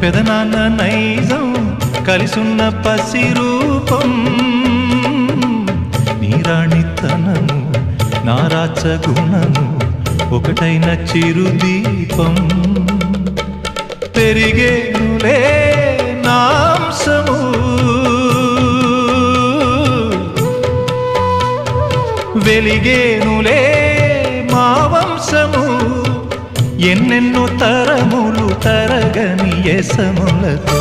పెదనాన్న నైజం కలిసున్న పసి రూపం నీరాణితనము నారాచ గుణము ఒకటైన చిరుదీపం పెరిగేనులే నాంసము వెలిగేనులే మా వంశము ఎన్నెన్నో తరములు తరగని యసములతో